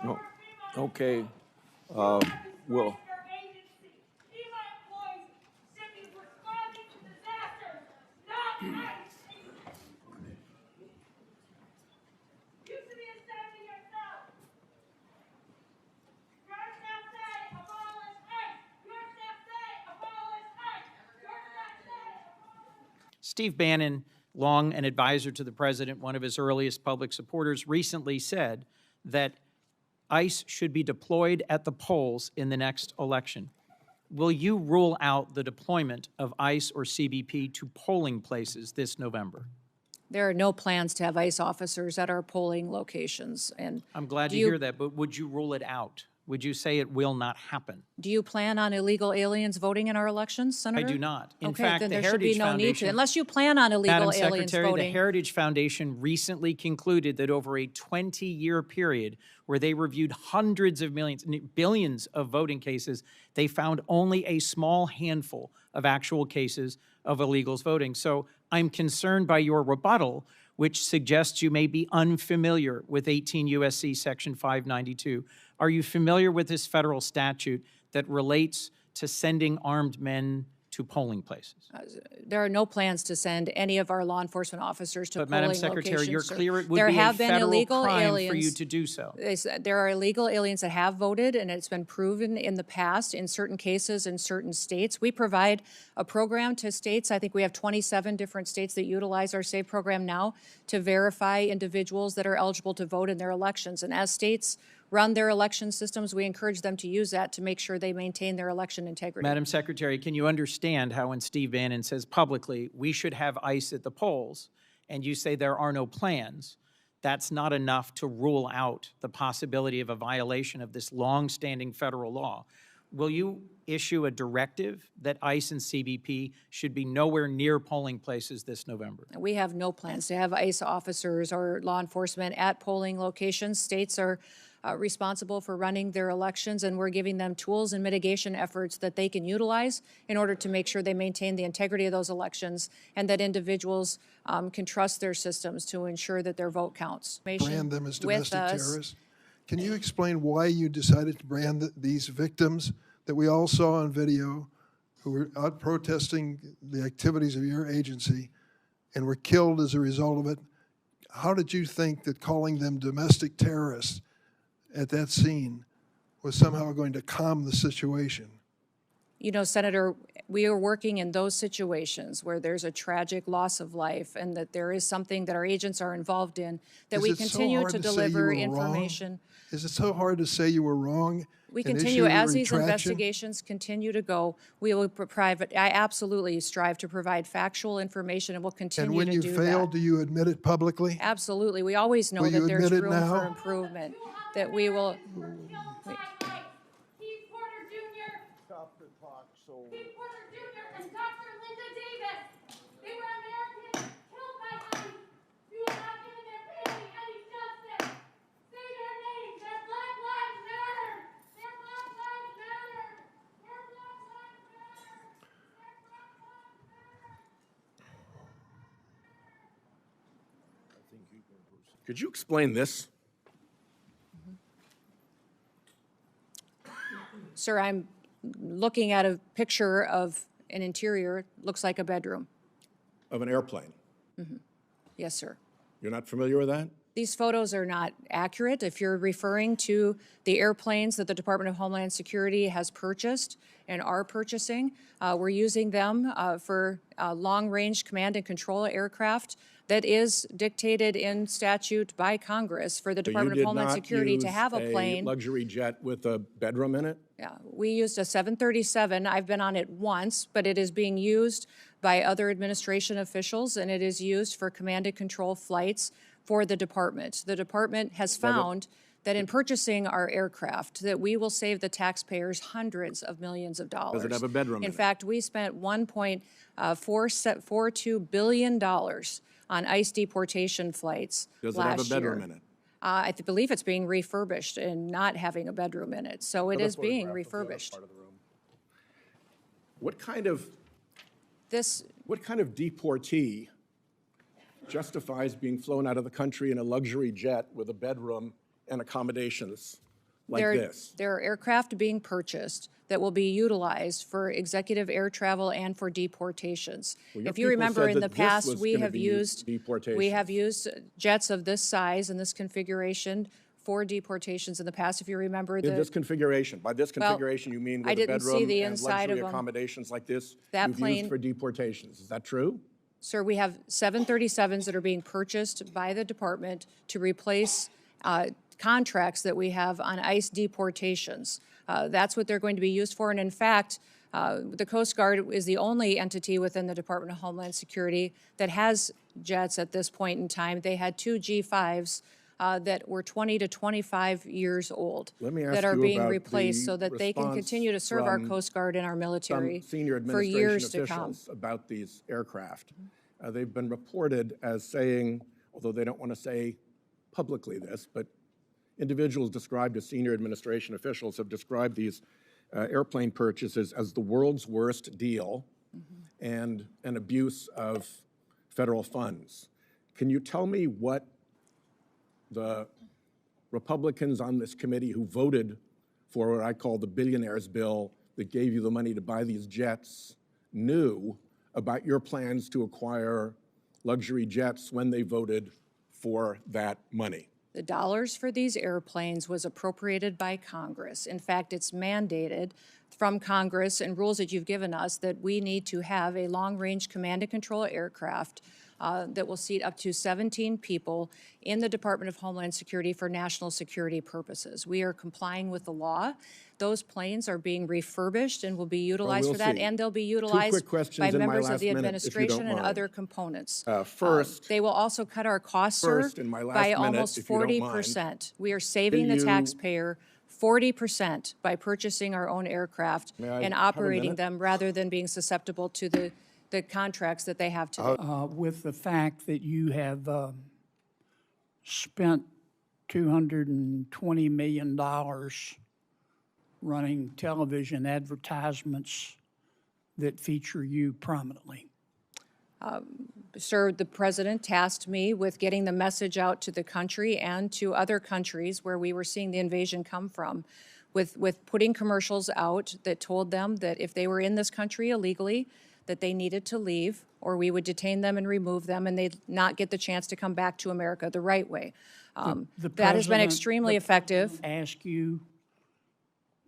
Oh, okay. Well, Steve Bannon, long an advisor to the president, one of his earliest public supporters, recently said that ICE should be deployed at the polls in the next election. Will you rule out the deployment of ICE or CBP to polling places this November? There are no plans to have ICE officers at our polling locations. And I'm glad to hear that, but would you rule it out? Would you say it will not happen? do you plan on illegal aliens voting in our elections, Senator? I do not. In Okay, fact, then the there should be Heritage no need to, Foundation, unless you plan on illegal Madam aliens Secretary, voting. the Heritage Foundation recently concluded that over a 20-year period where they reviewed hundreds of millions, billions of voting cases, they found only a small handful of actual cases of illegals voting. So I'm concerned by your rebuttal, which suggests you may be unfamiliar with 18 U.S.C. Section 592. Are you familiar with this federal statute that relates to sending armed men to polling places? There are no plans to send any of our law enforcement officers to But polling Madam locations. Secretary, you're sir. clear it would There be a have been federal illegal crime aliens. for you to do so. There are illegal aliens that have voted, and it's been proven in the past in certain cases in certain states. We provide a program to states. I think we have 27 different states that utilize our SAVE program now to verify individuals that are eligible to vote in their elections. And as states run their election systems, we encourage them to use that to make sure they maintain their election integrity. Madam Secretary, can you understand how when Steve Bannon says publicly, we should have ICE at the polls, and you say there are no plans, that's not enough to rule out the possibility of a violation of this long-standing federal law? Will you issue a directive that ICE and CBP should be nowhere near polling places this November? We have no plans to have ICE officers or law enforcement at polling locations. States are responsible for running their elections, and we're giving them tools and mitigation efforts that they can utilize in order to make sure they maintain the integrity of those elections and that individuals can trust their systems to ensure that their vote counts. Brand them as domestic terrorists. Can you explain why you decided to brand these victims that we all saw on video who were out protesting the activities of your agency and were killed as a result of it? How did you think that calling them domestic terrorists at that scene was somehow going to calm the situation? You know, Senator, we are working in those situations where there's a tragic loss of life and that there is something that our agents are involved in, that we continue to deliver information. Is it so hard to say you were wrong? We continue, as these investigations continue to go, we will provide, I absolutely strive to provide factual information and will continue to do that. And when you fail, do you admit it publicly? Absolutely. We always know that there's room for improvement, that we will. Could you explain this? Sir, I'm looking at a picture of an interior, looks like a bedroom. Of an airplane? Yes, sir. You're not familiar with that? These photos are not accurate. If you're referring to the airplanes that the Department of Homeland Security has purchased and are purchasing, we're using them for long-range command and control aircraft that is dictated in statute by Congress for the Department of Homeland Security to have a plane. Luxury jet with a bedroom in it? Yeah, we used a 737. I've been on it once, but it is being used by other administration officials, and it is used for command and control flights for the department. The department has found that in purchasing our aircraft, that we will save the taxpayers hundreds of millions of dollars. Does it have a bedroom in it? In fact, we spent $1.442 billion on ICE deportation flights last year. Does it have a bedroom in it? I believe it's being refurbished and not having a bedroom in it. So it is being refurbished. What kind of deportee justifies being flown out of the country in a luxury jet with a bedroom and accommodations? like this? There are aircraft being purchased that will be utilized for executive air travel and for deportations. Well, your If you people remember said in the that this past, was we gonna have be used deportations. jets of this size and this configuration for deportations in the past. If you remember In this configuration, by this configuration, you mean I with a didn't see bedroom the and inside of luxury them. accommodations like this, That you've plane- used for deportations. Is that true? Sir, we have 737s that are being purchased by the department to replace contracts that we have on ICE deportations. That's what they're going to be used for. And in fact, the Coast Guard is the only entity within the Department of Homeland Security that has jets at this point in time. They had two G5s that were 20 to 25 years old Let me ask that are you being about replaced the so that they can response continue to serve our from Coast Guard and our military Some senior for administration years to come. officials about these aircraft. They've been reported as saying, although they don't want to say publicly this, but individuals described as senior administration officials have described these airplane purchases as the world's worst deal and an abuse of federal funds. Can you tell me what the Republicans on this committee who voted for what I call the billionaires bill that gave you the money to buy these jets knew about your plans to acquire luxury jets when they voted for that money? The dollars for these airplanes was appropriated by Congress. In fact, it's mandated from Congress and rules that you've given us that we need to have a long-range command and control aircraft that will seat up to 17 people in the Department of Homeland Security for national security purposes. We are complying with the law. Those planes are being refurbished and will be utilized we'll for that, see. and they'll be quick utilized questions by in my members of last the minute, if you don't administration and mind. other components. First, They will also cut our costs, sir, First, in my last by minute, almost if you don't mind, 40%. We are saving the you- taxpayer 40% by purchasing our own aircraft May I and have a operating minute? them rather than being susceptible to the contracts that they have today. With the fact that you have spent $220 million running television advertisements that feature you prominently. Sir, the president tasked me with getting the message out to the country and to other countries where we were seeing the invasion come from, with putting commercials out that told them that if they were in this country illegally, that they needed to leave, or we would detain them and remove them, and they'd not get the chance to come back to America the right way. That has been extremely effective. Ask you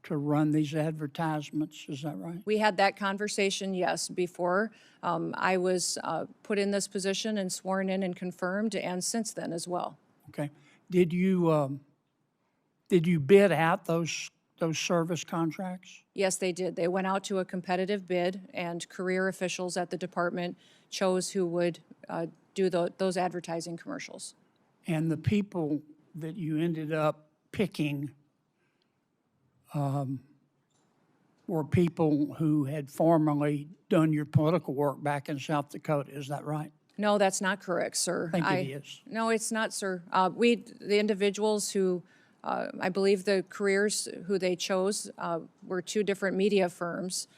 to run these advertisements, is that right? We had that conversation, yes, before I was put in this position and sworn in and confirmed, and since then as well. Okay. Did you bid out those service contracts? Yes, they did. They went out to a competitive bid, and career officials at the department chose who would do those advertising commercials. And the people that you ended up picking were people who had formerly done your political work back in South Dakota, is that right? No, that's not correct, sir. I think it is. No, it's not, sir. The individuals who, I believe the careers who they chose were two different media firms.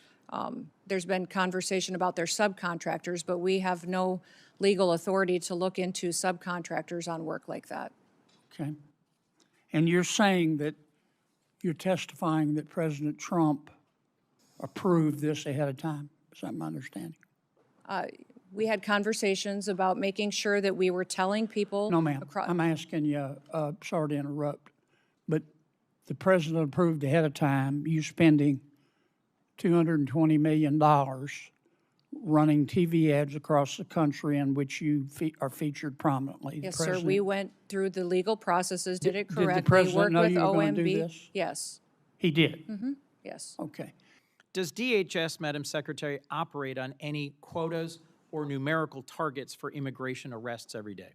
There's been conversation about their subcontractors, but we have no legal authority to look into subcontractors on work like that. Okay. And you're saying that you're testifying that President Trump approved this ahead of time? Is that my understanding? We had conversations about making sure that we were telling people. No, ma'am. I'm asking you, sorry to interrupt, but the president approved ahead of time you spending $220 million running TV ads across the country in which you are featured prominently. Yes, sir. We went through the legal processes, did it Did correctly. the president know you were going to do OMB. this? Yes, He did? yes. Okay. Does DHS, Madam Secretary, operate on any quotas or numerical targets for immigration arrests every day?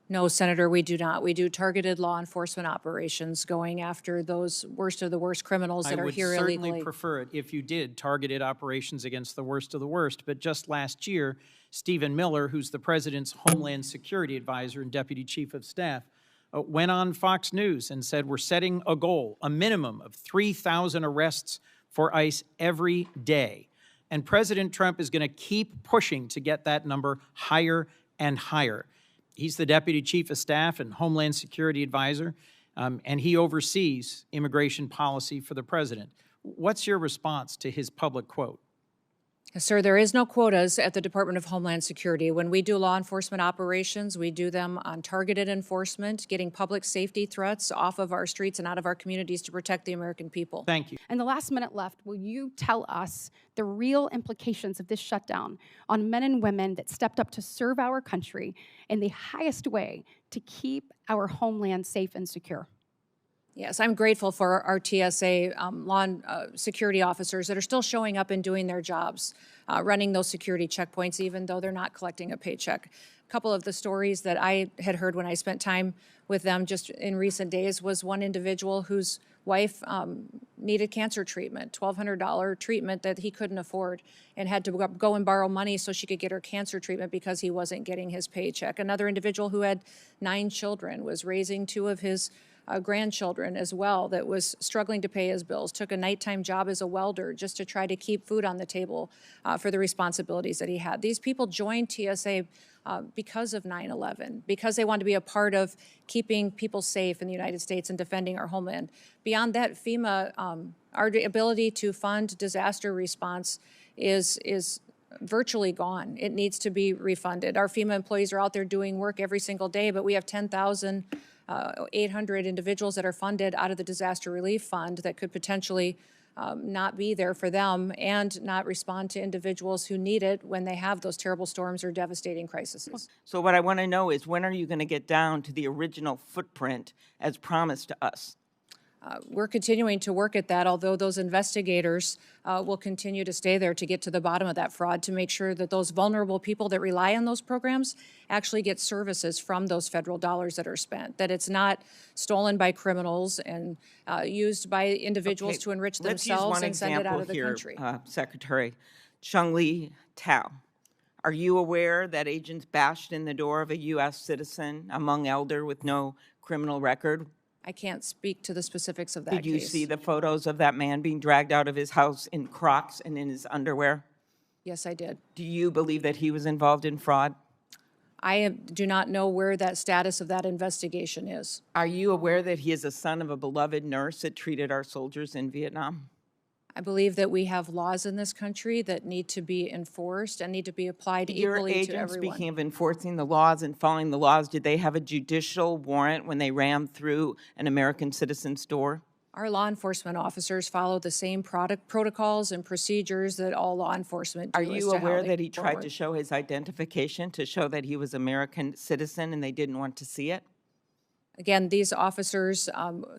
No, Senator, we do not. We do targeted law enforcement operations going after those worst of the worst criminals that are here I would illegally. certainly prefer it if you did targeted operations against the worst of the worst. But just last year, Stephen Miller, who's the president's Homeland Security advisor and deputy chief of staff, went on Fox News and said, we're setting a goal, a minimum of 3,000 arrests for ICE every day. And President Trump is going to keep pushing to get that number higher and higher. He's the deputy chief of staff and Homeland Security advisor. and he oversees immigration policy for the president. What's your response to his public quote? Sir, there is no quotas at the Department of Homeland Security. When we do law enforcement operations, we do them on targeted enforcement, getting public safety threats off of our streets and out of our communities to protect the American people. Thank you. In the last minute left, will you tell us the real implications of this shutdown on men and women that stepped up to serve our country in the highest way to keep our homeland safe and secure? Yes, I'm grateful for our TSA security officers that are still showing up and doing their jobs, running those security checkpoints, even though they're not collecting a paycheck. A couple of the stories that I had heard when I spent time with them just in recent days was one individual whose wife needed cancer treatment, $1,200 treatment that he couldn't afford, and had to go and borrow money so she could get her cancer treatment because he wasn't getting his paycheck. Another individual who had 9 children was raising 2 of his grandchildren as well, that was struggling to pay his bills, took a nighttime job as a welder just to try to keep food on the table for the responsibilities that he had. These people joined TSA because of 9/11, because they want to be a part of keeping people safe in the United States and defending our homeland. Beyond that, FEMA, our ability to fund disaster response is virtually gone. It needs to be refunded. Our FEMA employees are out there doing work every single day, but we have 10,800 individuals that are funded out of the Disaster Relief Fund that could potentially not be there for them and not respond to individuals who need it when they have those terrible storms or devastating crises. So what I want to know is, when are you going to get down to the original footprint as promised to us? We're continuing to work at that, although those investigators will continue to stay there to get to the bottom of that fraud, to make sure that those vulnerable people that rely on those programs actually get services from those federal dollars that are spent, that it's not stolen by criminals and used by individuals to enrich themselves and send it out of the country. Secretary Chung-Lee Tao, are you aware that agents bashed in the door of a U.S. citizen, a Hmong elder with no criminal record? I can't speak to the specifics of that case. Did you case. see the photos of that man being dragged out of his house in Crocs and in his underwear? Yes, I did. Do you believe that he was involved in fraud? I do not know where that status of that investigation is. Are you aware that he is a son of a beloved nurse that treated our soldiers in Vietnam? I believe that we have laws in this country that need to be enforced and need to be applied equally to everyone. Speaking of enforcing the laws and following the laws, did they have a judicial warrant when they rammed through an American citizen's door? Our law enforcement officers follow the same protocols and procedures that all law enforcement do. Are you aware that he tried to show his identification to show that he was an American citizen and they didn't want to see it? Again, these officers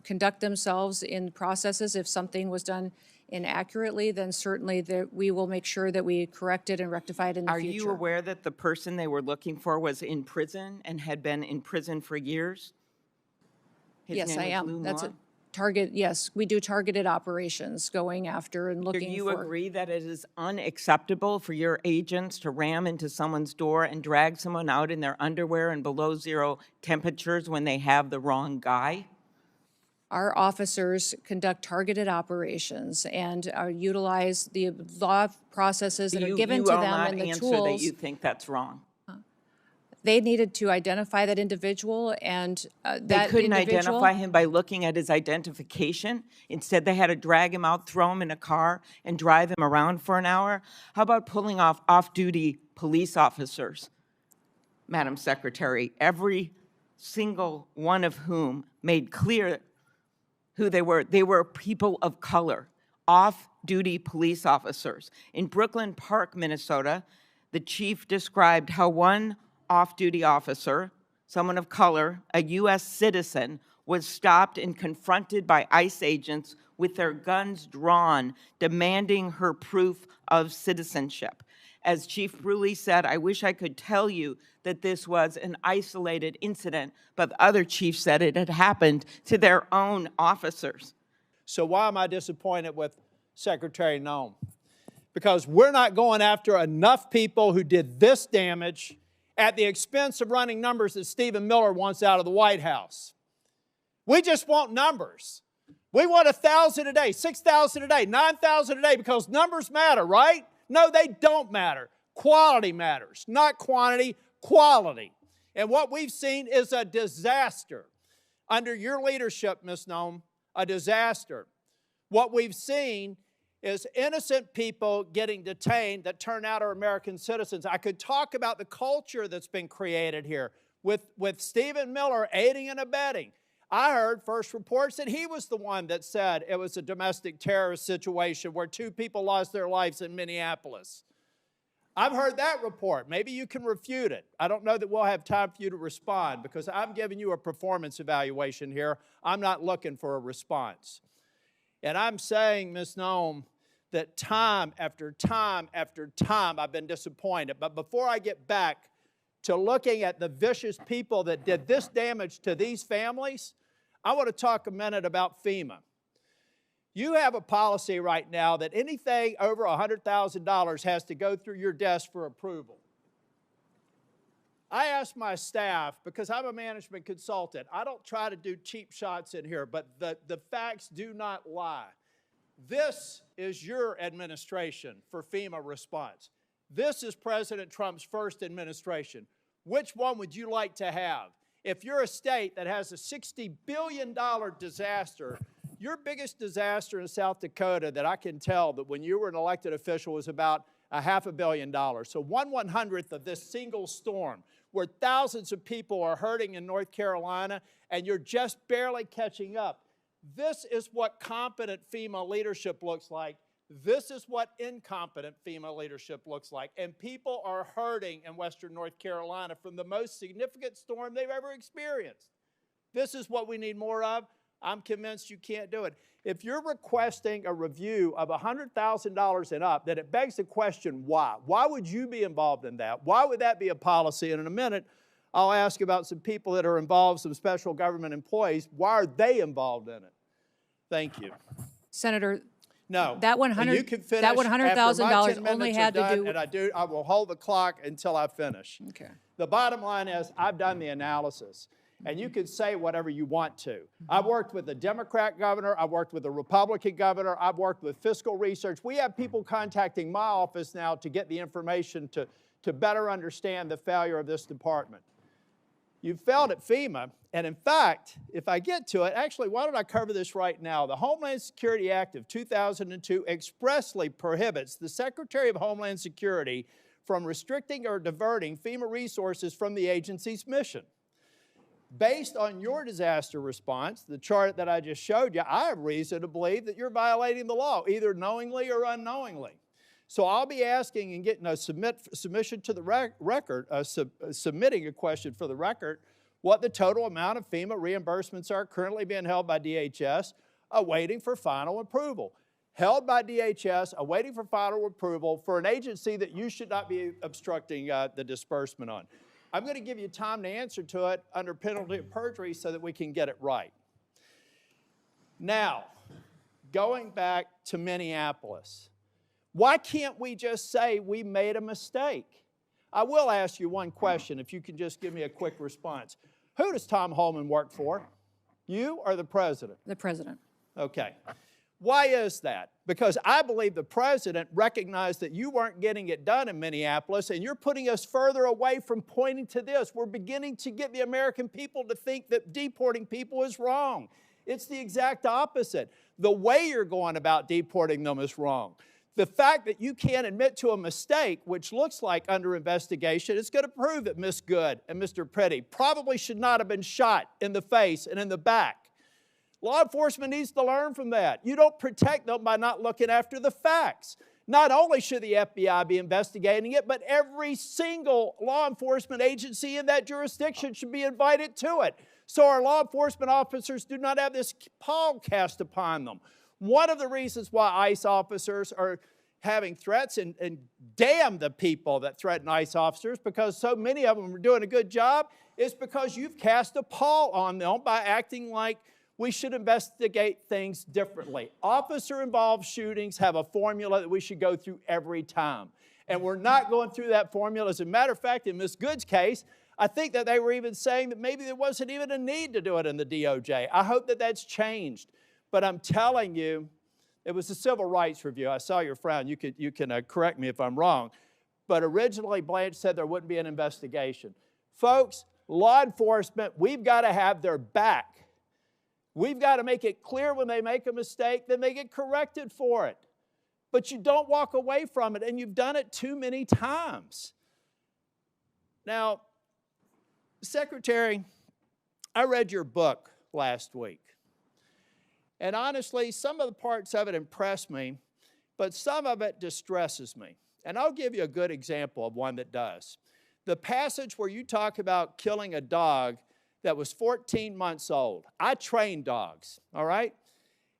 conduct themselves in processes. If something was done inaccurately, then certainly we will make sure that we correct it and rectify it in the future. Are you aware that the person they were looking for was in prison and had been in prison for years? Yes, I am. That's a target. Yes, we do targeted operations going after and looking for. Do you agree that it is unacceptable for your agents to ram into someone's door and drag someone out in their underwear and below 0 temperatures when they have the wrong guy? Our officers conduct targeted operations and utilize the law processes that are given to them and the tools. You will not answer that you think that's wrong. They needed to identify that individual, and they couldn't identify him by looking at his identification. Instead, they had to drag him out, throw him in a car, and drive him around for an hour. How about pulling off-duty police officers, Madam Secretary, every single one of whom made clear who they were? They were people of color, off-duty police officers. In Brooklyn Park, Minnesota, the chief described how one off-duty officer, someone of color, a U.S. citizen, was stopped and confronted by ICE agents with their guns drawn, demanding her proof of citizenship. As Chief Bruley said, I wish I could tell you that this was an isolated incident, but other chiefs said it had happened to their own officers. So why am I disappointed with Secretary Noem? Because we're not going after enough people who did this damage at the expense of running numbers that Stephen Miller wants out of the White House. We just want numbers. We want 1,000 a day, 6,000 a day, 9,000 a day, because numbers matter, right? No, they don't matter. Quality matters, not quantity, quality. And what we've seen is a disaster. Under your leadership, Ms. Noem, a disaster. What we've seen is innocent people getting detained that turn out are American citizens. I could talk about the culture that's been created here with Stephen Miller aiding and abetting. I heard first reports that he was the one that said it was a domestic terrorist situation where 2 people lost their lives in Minneapolis. I've heard that report. Maybe you can refute it. I don't know that we'll have time for you to respond because I'm giving you a performance evaluation here. I'm not looking for a response. And I'm saying, Ms. Noem, that time after time after time I've been disappointed. But before I get back to looking at the vicious people that did this damage to these families, I want to talk a minute about FEMA. You have a policy right now that anything over $100,000 has to go through your desk for approval. I asked my staff, because I'm a management consultant, I don't try to do cheap shots in here, but the facts do not lie. This is your administration for FEMA response. This is President Trump's first administration. Which one would you like to have? If you're a state that has a $60 billion disaster, your biggest disaster in South Dakota that I can tell that when you were an elected official was about $500 million. So 1/100th of this single storm where thousands of people are hurting in North Carolina and you're just barely catching up. This is what competent FEMA leadership looks like. This is what incompetent FEMA leadership looks like. And people are hurting in Western North Carolina from the most significant storm they've ever experienced. This is what we need more of. I'm convinced you can't do it. If you're requesting a review of $100,000 and up, then it begs the question, why? Why would you be involved in that? Why would that be a policy? And in a minute, I'll ask about some people that are involved, some special government employees. Why are they involved in it? Thank you. Senator, no. that You can finish that $100,000 only had to do. And I will hold the clock until I finish. Okay. The bottom line is I've done the analysis. And you can say whatever you want to. I've worked with a Democrat governor. I've worked with a Republican governor. I've worked with fiscal research. We have people contacting my office now to get the information to better understand the failure of this department. You failed at FEMA. And in fact, if I get to it, actually, why don't I cover this right now? The Homeland Security Act of 2002 expressly prohibits the Secretary of Homeland Security from restricting or diverting FEMA resources from the agency's mission. Based on your disaster response, the chart that I just showed you, I have reason to believe that you're violating the law, either knowingly or unknowingly. So I'll be asking and getting a submission to the record, submitting a question for the record, what the total amount of FEMA reimbursements are currently being held by DHS, awaiting for final approval. Held by DHS, awaiting for final approval for an agency that you should not be obstructing the disbursement on. I'm going to give you time to answer to it under penalty of perjury so that we can get it right. Now, going back to Minneapolis, why can't we just say we made a mistake? I will ask you one question, if you can just give me a quick response. Who does Tom Homan work for? You or the president? The president. Okay. Why is that? Because I believe the president recognized that you weren't getting it done in Minneapolis, and you're putting us further away from pointing to this. We're beginning to get the American people to think that deporting people is wrong. It's the exact opposite. The way you're going about deporting them is wrong. The fact that you can't admit to a mistake, which looks like under investigation, is going to prove that Ms. Good and Mr. Petty probably should not have been shot in the face and in the back. Law enforcement needs to learn from that. You don't protect them by not looking after the facts. Not only should the FBI be investigating it, but every single law enforcement agency in that jurisdiction should be invited to it, so our law enforcement officers do not have this pall cast upon them. One of the reasons why ICE officers are having threats, and damn the people that threaten ICE officers, because so many of them are doing a good job, is because you've cast a pall on them by acting like we should investigate things differently. Officer-involved shootings have a formula that we should go through every time. And we're not going through that formula. As a matter of fact, in Ms. Good's case, I think that they were even saying that maybe there wasn't even a need to do it in the DOJ. I hope that that's changed. But I'm telling you, it was a civil rights review. I saw your frown. You can correct me if I'm wrong. But originally, Blanche said there wouldn't be an investigation. Folks, law enforcement, we've got to have their back. We've got to make it clear when they make a mistake, then they get corrected for it. But you don't walk away from it, and you've done it too many times. Now, Secretary, I read your book last week. And honestly, some of the parts of it impressed me, but some of it distresses me. And I'll give you a good example of one that does. The passage where you talk about killing a dog that was 14 months old. I train dogs, all right?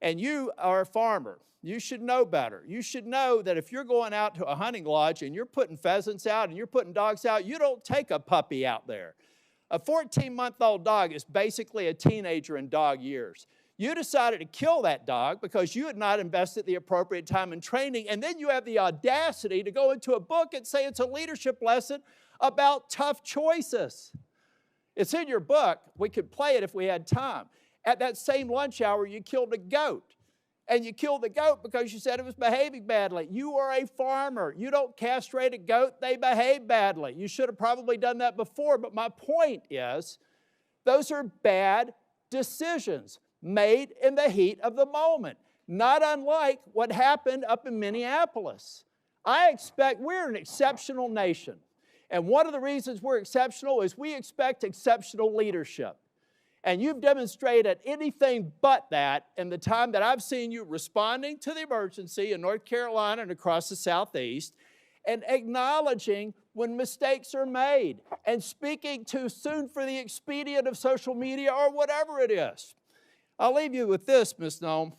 And you are a farmer. You should know better. You should know that if you're going out to a hunting lodge and you're putting pheasants out and you're putting dogs out, you don't take a puppy out there. A 14-month-old dog is basically a teenager in dog years. You decided to kill that dog because you had not invested the appropriate time in training, and then you have the audacity to go into a book and say it's a leadership lesson about tough choices. It's in your book. We could play it if we had time. At that same lunch hour, you killed a goat. And you killed the goat because you said it was behaving badly. You are a farmer. You don't castrate a goat. They behave badly. You should have probably done that before. But my point is, those are bad decisions made in the heat of the moment, not unlike what happened up in Minneapolis. I expect we're an exceptional nation. And one of the reasons we're exceptional is we expect exceptional leadership. And you've demonstrated anything but that in the time that I've seen you responding to the emergency in North Carolina and across the Southeast, and acknowledging when mistakes are made, and speaking too soon for the expedient of social media or whatever it is. I'll leave you with this, Ms. Noem.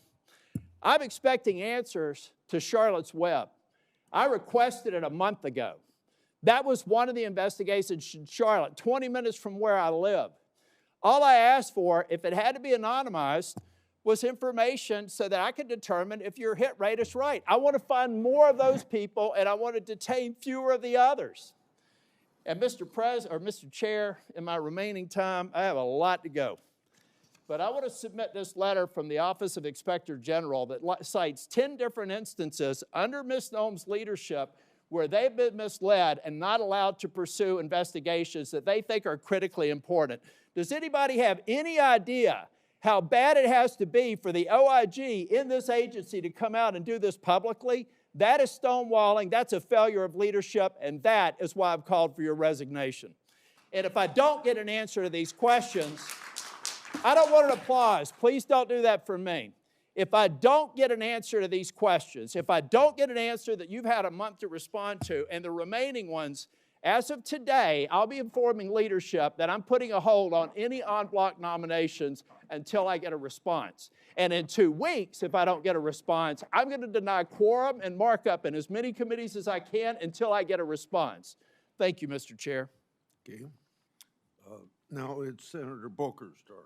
I'm expecting answers to Charlotte's Web. I requested it a month ago. That was one of the investigations in Charlotte, 20 minutes from where I live. All I asked for, if it had to be anonymized, was information so that I could determine if your hit rate is right. I want to find more of those people, and I want to detain fewer of the others. And Mr. Chair, in my remaining time, I have a lot to go. But I want to submit this letter from the Office of Inspector General that cites 10 different instances under Ms. Noem's leadership where they've been misled and not allowed to pursue investigations that they think are critically important. Does anybody have any idea how bad it has to be for the OIG in this agency to come out and do this publicly? That is stonewalling, that's a failure of leadership, and that is why I've called for your resignation. And if I don't get an answer to these questions, I don't want an applause. Please don't do that for me. If I don't get an answer to these questions, if I don't get an answer that you've had a month to respond to, and the remaining ones, as of today, I'll be informing leadership that I'm putting a hold on any en-bloc nominations until I get a response. And in 2 weeks, if I don't get a response, I'm going to deny quorum and markup in as many committees as I can until I get a response. Thank you, Mr. Chair. Okay. Now it's Senator Booker's turn.